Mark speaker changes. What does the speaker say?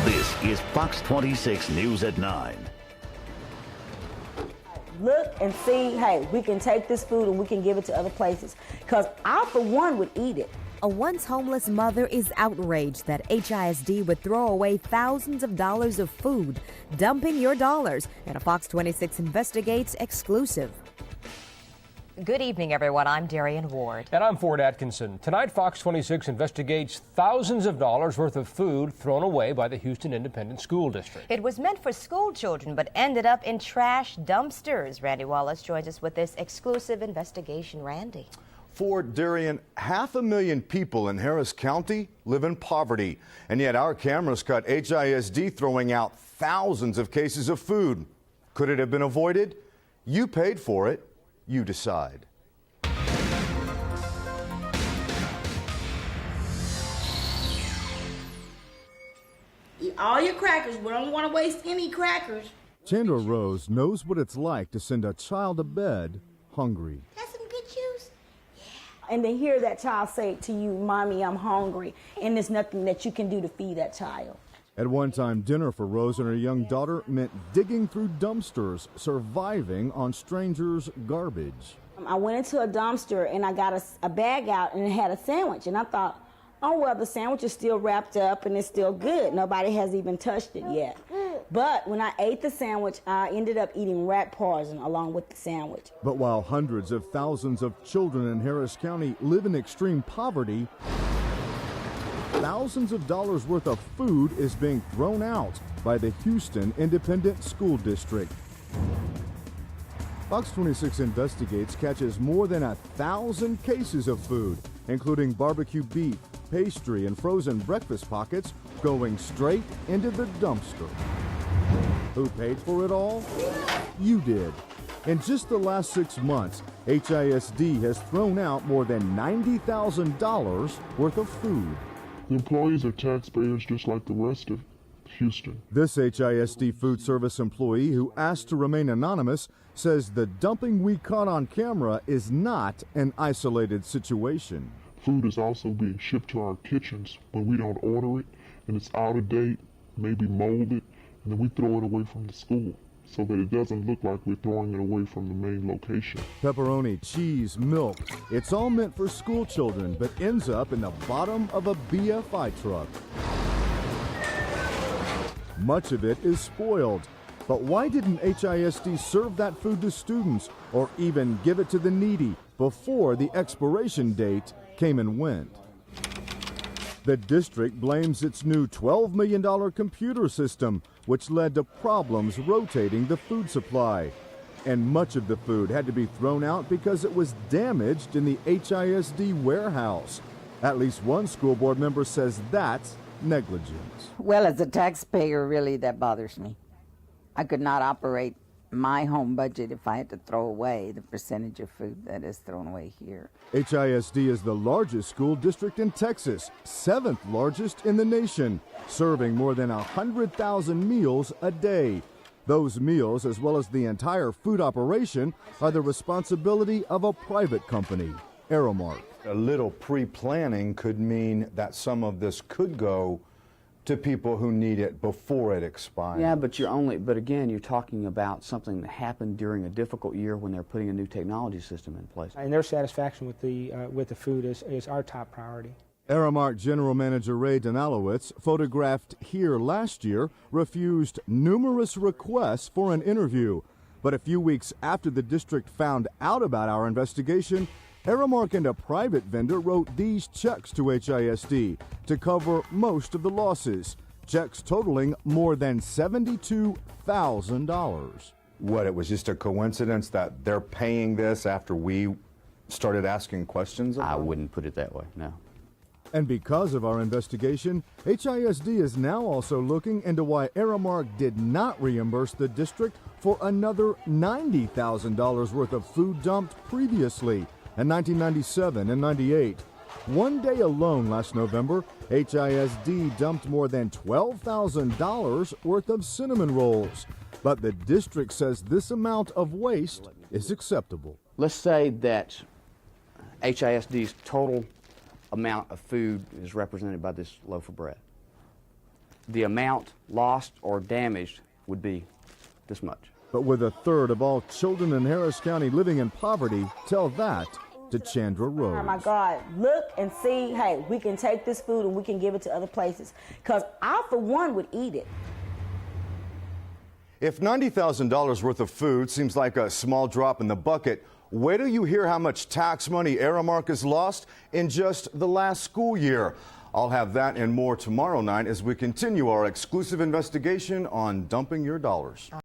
Speaker 1: This is Fox 26 News at 9.
Speaker 2: Look and see, hey, we can take this food and we can give it to other places. Because I, for one, would eat it.
Speaker 3: A once homeless mother is outraged that HISD would throw away thousands of dollars of food, dumping your dollars. And a Fox 26 Investigates exclusive.
Speaker 4: Good evening, everyone. I'm Darian Ward.
Speaker 5: And I'm Ford Atkinson. Tonight, Fox 26 investigates thousands of dollars worth of food thrown away by the Houston Independent School District.
Speaker 4: It was meant for school children, but ended up in trash dumpsters. Randy Wallace joins us with this exclusive investigation. Randy.
Speaker 6: Ford, Darian, 500,000 people in Harris County live in poverty, and yet our cameras caught HISD throwing out thousands of cases of food. Could it have been avoided? You paid for it. You decide.
Speaker 7: Eat all your crackers. We don't want to waste any crackers.
Speaker 8: Chandra Rose knows what it's like to send a child to bed hungry.
Speaker 7: Got some good juice?
Speaker 2: And to hear that child say to you, Mommy, I'm hungry, and there's nothing that you can do to feed that child.
Speaker 8: At one time, dinner for Rose and her young daughter meant digging through dumpsters, surviving on strangers' garbage.
Speaker 2: I went into a dumpster and I got a bag out and it had a sandwich. And I thought, oh, well, the sandwich is still wrapped up and it's still good. Nobody has even touched it yet. But when I ate the sandwich, I ended up eating rat poison along with the sandwich.
Speaker 8: But while hundreds of thousands of children in Harris County live in extreme poverty, thousands of dollars worth of food is being thrown out by the Houston Independent School District. Fox 26 Investigates catches more than 1,000 cases of food, including barbecue beef, pastry, and frozen breakfast pockets going straight into the dumpster. Who paid for it all? You did. In just the last 6 months, HISD has thrown out more than $90,000 worth of food.
Speaker 9: The employees are taxpayers just like the rest of Houston.
Speaker 8: This HISD food service employee, who asked to remain anonymous, says the dumping we caught on camera is not an isolated situation.
Speaker 9: Food is also being shipped to our kitchens when we don't order it, and it's out of date, maybe molded, and then we throw it away from the school so that it doesn't look like we're throwing it away from the main location.
Speaker 8: Pepperoni, cheese, milk, it's all meant for school children, but ends up in the bottom of a BFI truck. Much of it is spoiled. But why didn't HISD serve that food to students or even give it to the needy before the expiration date came and went? The district blames its new $12 million computer system, which led to problems rotating the food supply. And much of the food had to be thrown out because it was damaged in the HISD warehouse. At least one school board member says that's negligence.
Speaker 10: Well, as a taxpayer, really, that bothers me. I could not operate my home budget if I had to throw away the percentage of food that is thrown away here.
Speaker 8: HISD is the largest school district in Texas, 7th largest in the nation, serving more than 100,000 meals a day. Those meals, as well as the entire food operation, are the responsibility of a private company, Aramark.
Speaker 6: A little pre-planning could mean that some of this could go to people who need it before it expires.
Speaker 11: Yeah, but again, you're talking about something that happened during a difficult year when they're putting a new technology system in place.
Speaker 12: And their satisfaction with the food is our top priority.
Speaker 8: Aramark General Manager Ray Donalowitz, photographed here last year, refused numerous requests for an interview. But a few weeks after the district found out about our investigation, Aramark and a private vendor wrote these checks to HISD to cover most of the losses, checks totaling more than $72,000.
Speaker 6: What, it was just a coincidence that they're paying this after we started asking questions?
Speaker 11: I wouldn't put it that way, no.
Speaker 8: And because of our investigation, HISD is now also looking into why Aramark did not reimburse the district for another $90,000 worth of food dumped previously in 1997 and 98. One day alone last November, HISD dumped more than $12,000 worth of cinnamon rolls. But the district says this amount of waste is acceptable.
Speaker 11: Let's say that HISD's total amount of food is represented by this loaf of bread. the amount lost or damaged would be this much.
Speaker 8: But with a third of all children in Harris County living in poverty, tell that to Chandra Rose.
Speaker 2: Oh my God, look and see, hey, we can take this food and we can give it to other places. Because I, for one, would eat it.
Speaker 6: If $90,000 worth of food seems like a small drop in the bucket, wait till you hear how much tax money Aramark has lost in just the last school year. I'll have that and more tomorrow night as we continue our exclusive investigation on dumping your dollars.